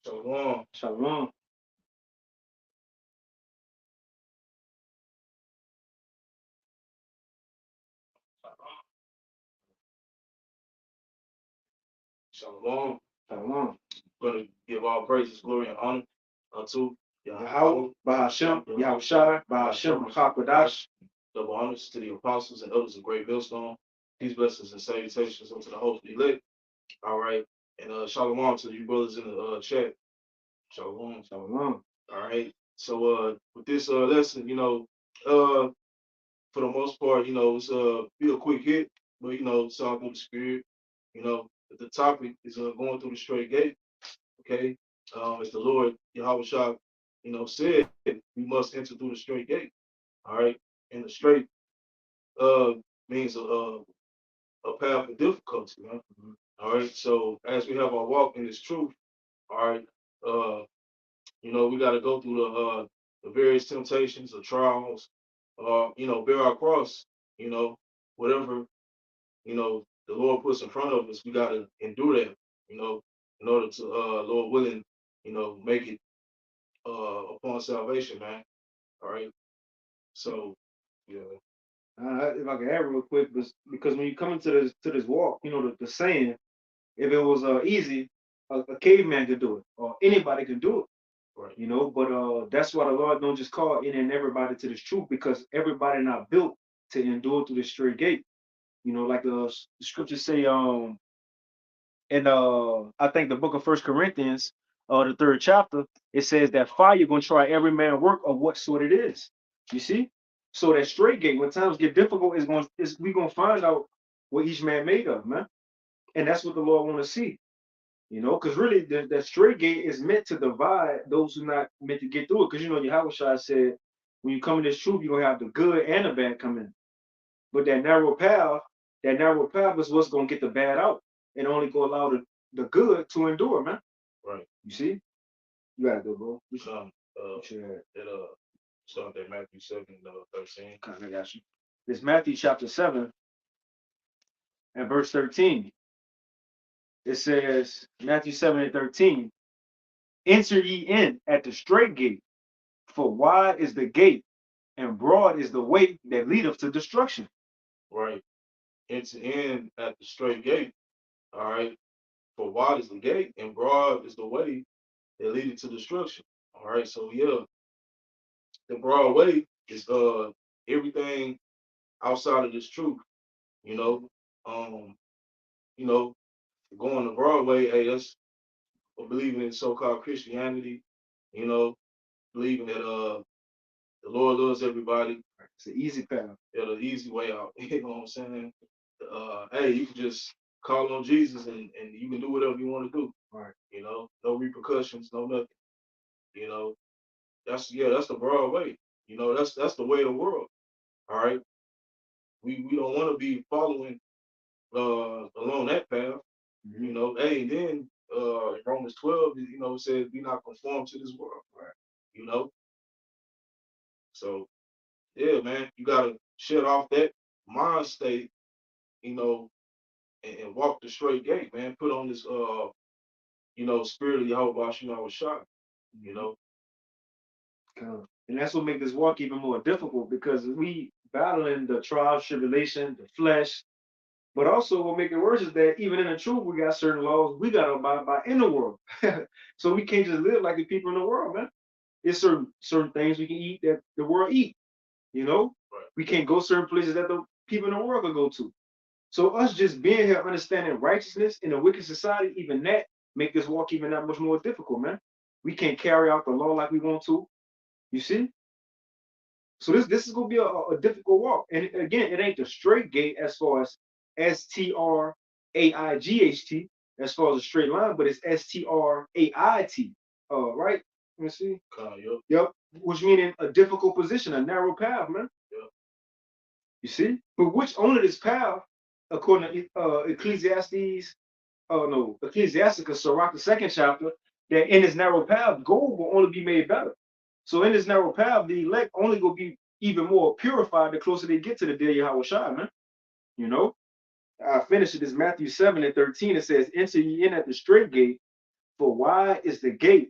Shalom. Shalom. Shalom. Shalom. Going to give all praises, glory, and honor unto Yahweh, Bahashem, Yahushai, Bahashem, Hakwadash. Double honors to the apostles and elders of Great Millstone. Peace, blessings, and salutations unto the host elect. All right. And shalom to you brothers in the chat. Shalom. Shalom. All right. So with this lesson, uh for the most part, it's be a quick hit, but it's all through the spirit. The topic is going through the straight gate. Okay. As the Lord Yahweh Shah, said, we must enter through the straight gate. All right. And the straight uh means a path of difficulty, man. All right. So as we have our walk in this truth, all right, uh, we got to go through the various temptations or trials, bear our cross, whatever, the Lord puts in front of us, we got to endure that, in order to, Lord willing, make it upon salvation, man. All right. So, yeah. If I can add real quick, because when you come into this walk, the saying, if it was easy, a caveman could do it, or anybody can do it. Right. But that's why the Lord don't just call in and everybody to this truth, because everybody not built to endure through the straight gate. Like the scriptures say, in I think the book of First Corinthians, the third chapter, it says that fire gonna try every man work of what sort it is. You see? So that straight gate, when times get difficult, we gonna find out what each man made of, man. And that's what the Lord want to see. Because really the straight gate is meant to divide those who not meant to get through it. Because Yahweh Shai said, when you come in this truth, you're gonna have the good and the bad come in. But that narrow path is what's gonna get the bad out and only gonna allow the good to endure, man. Right. You see? You gotta go, bro. Start at Matthew 7:13. I got you. It's Matthew chapter 7 and verse 13. It says, Matthew 7:13, enter ye in at the straight gate, for wide is the gate, and broad is the way that leadeth to destruction. Right. Enter in at the straight gate. All right. For wide is the gate, and broad is the way that leadeth to destruction. All right. So yeah, the broad way is everything outside of this truth. You know, um, you know, going the broad way, hey, that's believing in so-called Christianity. You know, believing that the Lord loves everybody. It's an easy path. Yeah, the easy way out. You know what I'm saying? Hey, you can just call on Jesus and you can do whatever you want to do. Right. No repercussions, no nothing. You know, that's the broad way. That's the way of the world. All right. We don't want to be following along that path. Hey, then Romans 12, it says be not conformed to this world. Right. You know. So yeah, man, you gotta shut off that mind state, and walk the straight gate, man. Put on this spirit of Yahweh Shema Shah, you know. And that's what makes this walk even more difficult, because we battling the trials, tribulation, the flesh. But also what make it worse is that even in the truth, we got certain laws we gotta abide by in the world. So we can't just live like the people in the world, man. There's certain things we can eat that the world eat. Right. We can't go certain places that the people in the world can go to. So us just being here, understanding righteousness in a wicked society, even that make this walk even that much more difficult, man. We can't carry out the law like we want to. You see? So this is gonna be a difficult walk. And again, it ain't the straight gate as far as STRAIGHT, as far as a straight line, but it's STRAIT. Right? Let me see. Yep. Which meaning a difficult position, a narrow path, man. Yep. You see? But which only this path, according to Ecclesiastes, Ecclesiasticus, Sirach, the second chapter, that in this narrow path, gold will only be made better. So in this narrow path, the elect only will be even more purified the closer they get to the day of Yahweh Shai, man. I finished it. This Matthew 7:13. It says, enter ye in at the straight gate, For wide is the gate,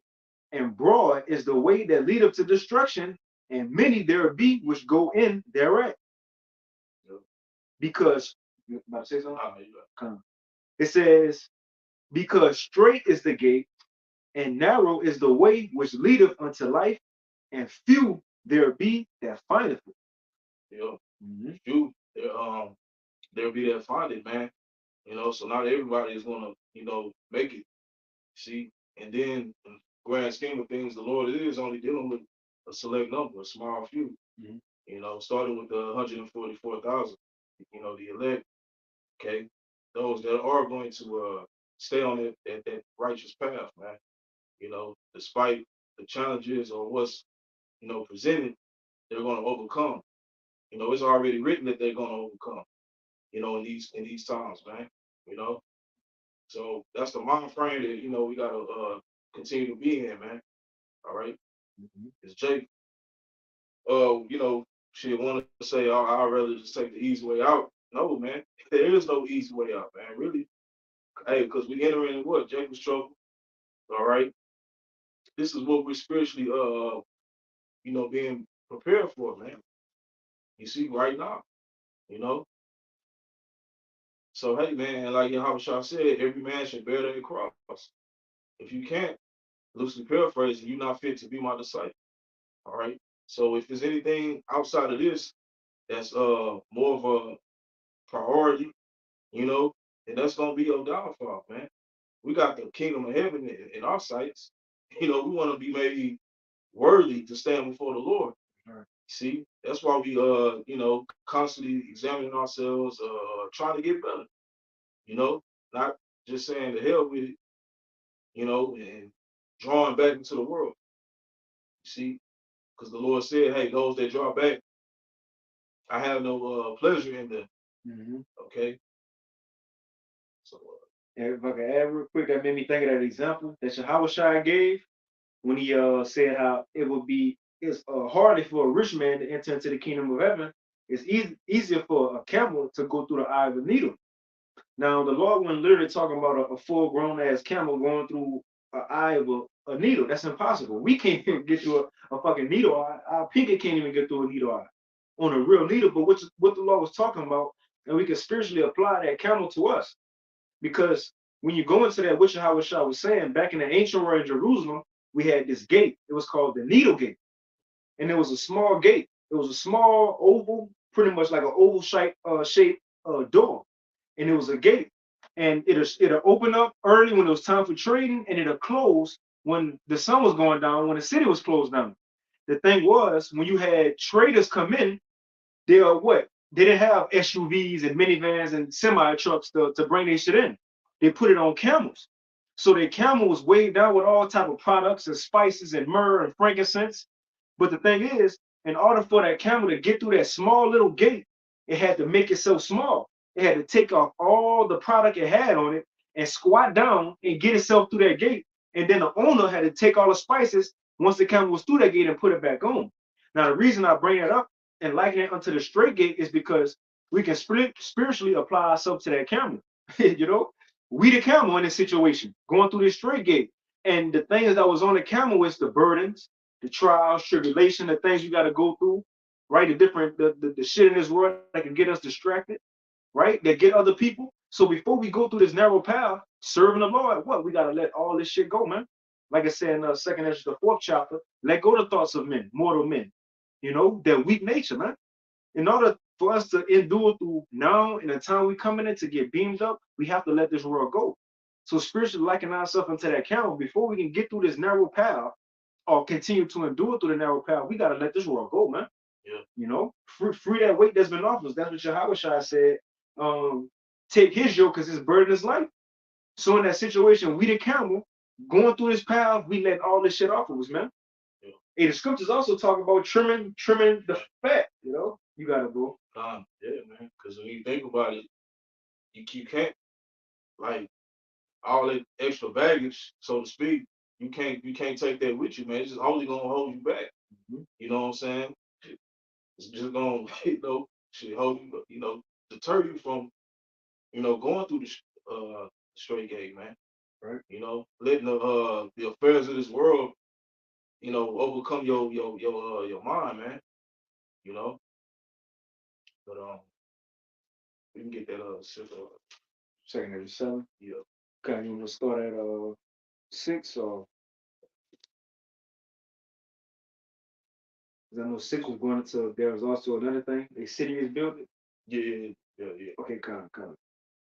and broad is the way that leadeth to destruction, and many there be which go in thereat. Yep. Because you about to say something? Nah, you got Come. It says, because straight is the gate, and narrow is the way which leadeth unto life, and few there be that findeth it. it. Yep. Mhm. You, there'll be that find it, man. So not everybody is gonna, make it. See, and then in the grand scheme of things, the Lord is only dealing with a select number, a small few. Mhm. Starting with the 144,000. The elect. Okay, those that are going to stay on that righteous path, man. Despite the challenges or what's presented, they're going to overcome. It's already written that they're going to overcome. In these times, man. You know, so that's the mind frame that we gotta continue to be in, man. All right, Mhm. it's Jake. She wanted to say, oh, I'd rather just take the easy way out. No, man, there is no easy way out, man. Really, hey, because we entering what Jacob's trouble. All right, this is what we're spiritually, being prepared for, man. You see, right now, you know. So hey, man, like Yahushua said, every man should bear their cross. If you can't, loosely paraphrasing, you're not fit to be my disciple. All right. So if there's anything outside of this that's more of a priority, you know, then that's gonna be your downfall, man. We got the kingdom of heaven in our sights. We want to be made worthy to stand before the Lord. Right. See, that's why we constantly examining ourselves, trying to get better, not just saying the hell with it, and drawing back into the world. See, because the Lord said, hey, those that draw back, I have no pleasure in them. Mhm. Okay. So And if I can add real quick, that made me think of that example that Yahushua gave when he said how it's harder for a rich man to enter into the kingdom of heaven. It's easier for a camel to go through the eye of a needle. Now the Lord wasn't literally talking about a full grown ass camel going through an eye of a needle. That's impossible. We can't even get through a fucking needle eye. Our pinky can't even get through a needle eye on a real needle. But what the Lord was talking about, and we can spiritually apply that camel to us. Because when you go into that, which Yahushua was saying, back in the ancient world in Jerusalem, we had this gate. It was called the Needle Gate. And it was a small gate. It was a small oval, pretty much like an oval shaped door. And it was a gate. And it'll open up early when it was time for trading, and it'll close when the sun was going down, when the city was closed down. The thing was, when you had traders come in, they are what? They didn't have SUVs and minivans and semi trucks to bring their shit in. They put it on camels. So their camel was weighed down with all type of products and spices and myrrh and frankincense. But the thing is, in order for that camel to get through that small little gate, it had to make itself small. It had to take off all the product it had on it and squat down and get itself through that gate. And then the owner had to take all the spices once the camel was through that gate and put it back on. Now, the reason I bring that up and liken it unto the straight gate is because we can spiritually apply ourselves to that camel. We the camel in this situation, going through this straight gate. And the things that was on the camel was the burdens, the trials, tribulation, the things you got to go through, right? The shit in this world that can get us distracted, right? That get other people. So before we go through this narrow path, serving the Lord, what? We got to let all this shit go, man. Like I said in second Ezra, the fourth chapter, let go the thoughts of men, mortal men, their weak nature, man. In order for us to endure through now and the time we coming in to get beamed up, we have to let this world go. So spiritually liken ourselves into that camel before we can get through this narrow path or continue to endure through the narrow path, we gotta let this world go, man. yeah, Free that weight that's been off us. That's what Yahushua said. Take his yoke because his burden is light. So in that situation, we the camel going through this path, we let all this shit off of us, man. yeah. And the scriptures also talk about trimming the fat. You gotta go. Yeah, man. Because when you think about it, you can't like all that extra baggage, so to speak. You can't take that with you, man. It's just only gonna hold you back. Mhm. You know what I'm saying? It's just gonna, shit hold you, deter you from, going through the straight gate, man. Right. You know, letting the affairs of this world, you know, overcome your mind, man. You know, but we can get that Second at 7. yeah. Okay, you want to start at 6 or 'cause I know 6 was going into there was also another thing. A city is built. Yeah. Okay, come.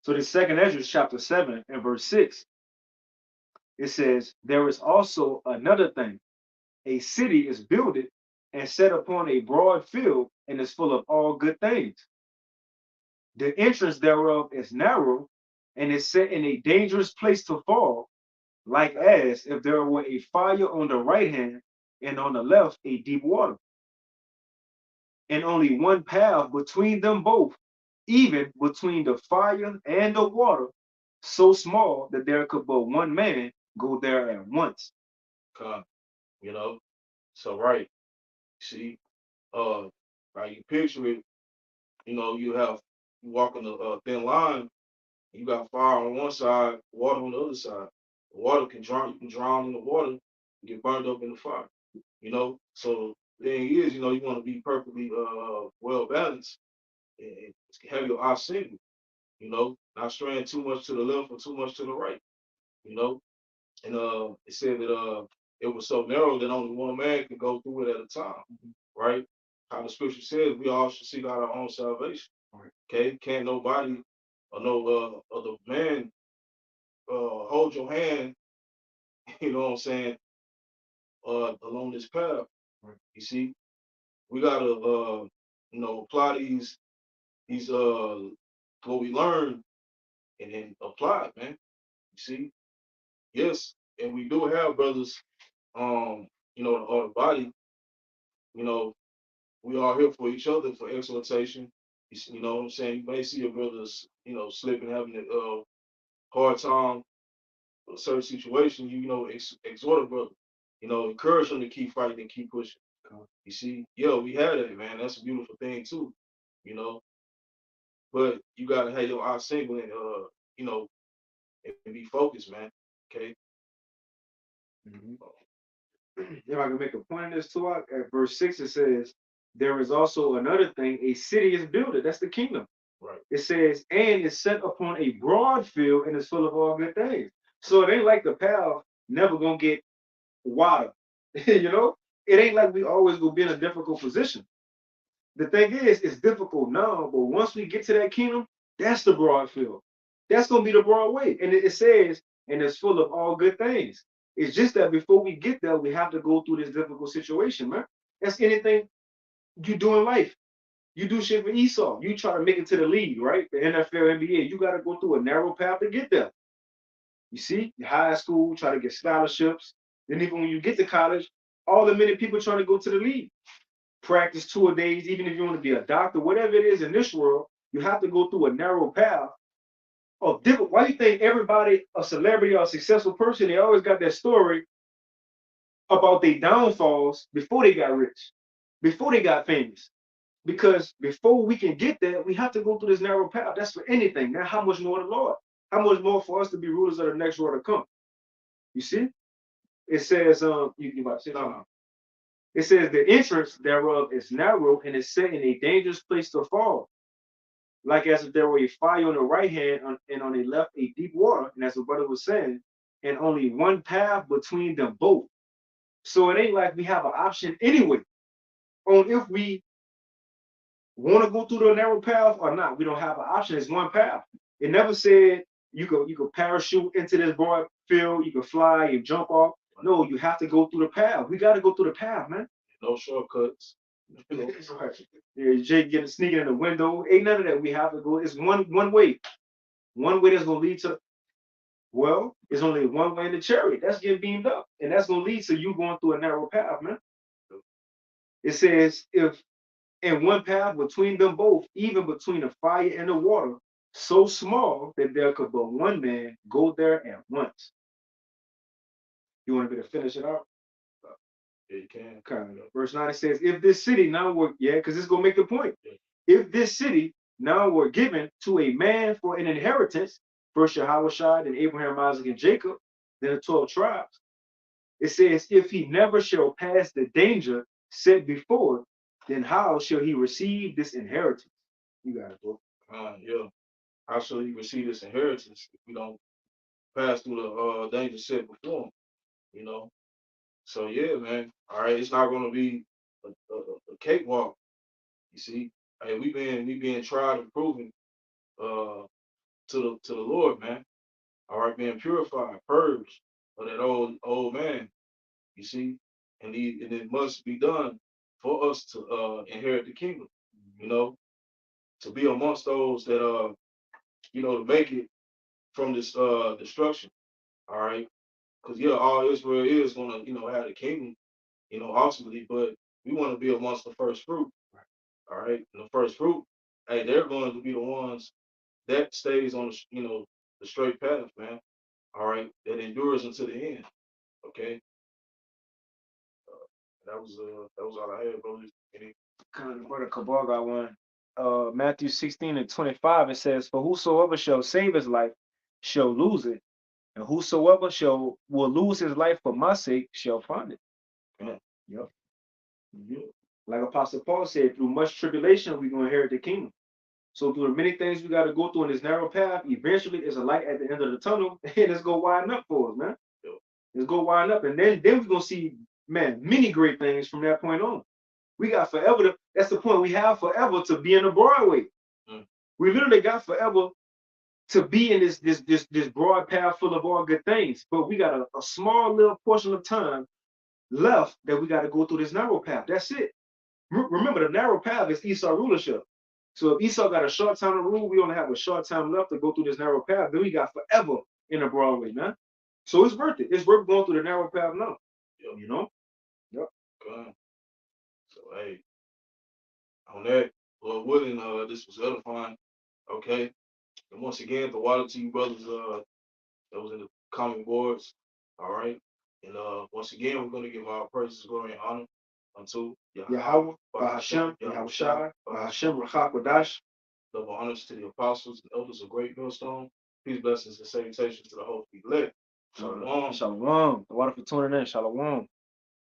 So the second Ezra chapter 7 and verse 6, it says, there is also another thing. A city is builded and set upon a broad field and is full of all good things. The entrance thereof is narrow and is set in a dangerous place to fall, like as if there were a fire on the right hand and on the left a deep water, and only one path between them both, even between the fire and the water, so small that there could but one man go there at once. Come, you know. So right, see, uh, like you picture it, you know, you walk on a thin line. You got fire on one side, water on the other side. The water can drown. You can drown in the water, and get burned up in the fire. You know. So the thing is, you know, you want to be perfectly well balanced and have your eye single. You know, not straying too much to the left or too much to the right. You know, and it said that it was so narrow that only one man could go through it at a time. Right? How the scripture says, we all should seek out our own salvation. Right. Okay, can't nobody or no other man hold your hand, you know what I'm saying, along this path. Right. You see, we gotta you know, apply these what we learn and then apply it, man. You see? Yes, and we do have brothers, you know, on the body, you know, we are here for each other for exhortation. You know what I'm saying? You may see your brothers, you know, slipping, having a hard time a certain situation, you know, exhort a brother, you know, encourage them to keep fighting and keep pushing. You see, yeah, we had it, man. That's a beautiful thing too, you know. But you gotta have your eyes single and you know, and be focused, man. Okay. Mhm. If I can make a point in this too, at verse 6, it says, there is also another thing, a city is builded. That's the kingdom. Right. It says, and is set upon a broad field and is full of all good things. So it ain't like the path never gonna get water. You know, it ain't like we always gonna be in a difficult position. The thing is, it's difficult now, but once we get to that kingdom, that's the broad field. That's gonna be the broad way. And it says, and it's full of all good things. It's just that before we get there, we have to go through this difficult situation, man. That's anything you do in life. You do shit for Esau. You try to make it to the league, right? The NFL, NBA. You got to go through a narrow path to get there. You see, high school, try to get scholarships. Then even when you get to college, all the many people trying to go to the league. Practice 2 days, even if you want to be a doctor, whatever it is in this world, you have to go through a narrow path of different. Why do you think everybody, a celebrity or a successful person, they always got that story about their downfalls before they got rich, before they got famous? Because before we can get there, we have to go through this narrow path. That's for anything. Now, how much more the Lord? How much more for us to be rulers of the next world to come? You see? It says, you about to say something? It says the entrance thereof is narrow and is set in a dangerous place to fall. Like as if there were a fire on the right hand and on the left a deep water. And as the brother was saying, and only one path between them both. So it ain't like we have an option anyway on if we want to go through the narrow path or not. We don't have an option. It's one path. It never said you could parachute into this broad field, you could fly and jump off. No, you have to go through the path. We got to go through the path, man. No shortcuts. Yeah, Jake getting sneaking in the window. Ain't none of that. We have to go. It's one way. One way that's gonna lead to, well, it's only one way in the chariot. That's getting beamed up. And that's gonna lead to you going through a narrow path, man. It says if in one path between them both, even between the fire and the water, so small that there could but one man go there at once. You want me to finish it out? Yeah, you can. Kind of. Verse 9 it says, if this city now were, yeah, because it's gonna make the point. Yeah. If this city now were given to a man for an inheritance, first Yahushua, then Abraham, Isaac, and Jacob, than the 12 tribes. It says, if he never shall pass the danger set before, then how shall he receive this inheritance? You got it, bro. Yeah. How shall he receive this inheritance if we don't pass through the danger set before him? You know. So yeah, man. All right, it's not gonna be a cakewalk. You see, hey, we being tried and proven to the Lord, man. All right, being purified, purged of that old man. You see, and it must be done for us to inherit the kingdom. You know, to be amongst those that to make it from this destruction. All right, because yeah, all Israel is gonna have the kingdom, ultimately, but we want to be amongst the first fruit. All right, and the first fruit, hey, they're going to be the ones that stays on the straight path, man. All right, that endures until the end. Okay, that was all I had, bro. Brother Kabal got one. Matthew 16:25, it says, for whosoever shall save his life shall lose it, and whosoever will lose his life for my sake shall find it. Uh, Yep. yeah, Like Apostle Paul said, through much tribulation, we're going to inherit the kingdom. So through the many things we got to go through in this narrow path, eventually there's a light at the end of the tunnel, and it's going to widen up for us, man. yeah, It's going to widen up. And then we're going to see, man, many great things from that point on. We got forever that's the point. We have forever to be in the Broadway. mm, We literally got forever to be in this broad path full of all good things. But we got a small little portion of time left that we got to go through this narrow path. That's it. Remember, the narrow path is Esau rulership. So if Esau got a short time to rule, we only have a short time left to go through this narrow path. Then we got forever in the Broadway, man. So it's worth it. It's worth going through the narrow path now. yeah. You know? Yep. Come. So hey, on that, Lord willing, this was edifying. Okay, and once again, the water to you brothers, that was in the comment boards. All right, and once again, we're gonna give our praises, glory, and honor unto Yahweh, Bahashem, Bahashem, Yahushai, Bahashem, Rachak, double honors to the apostles and elders of Great Millstone. Peace, blessings, and salutations to the whole people. Shalom. Shalom. The water for tuning in. Shalom.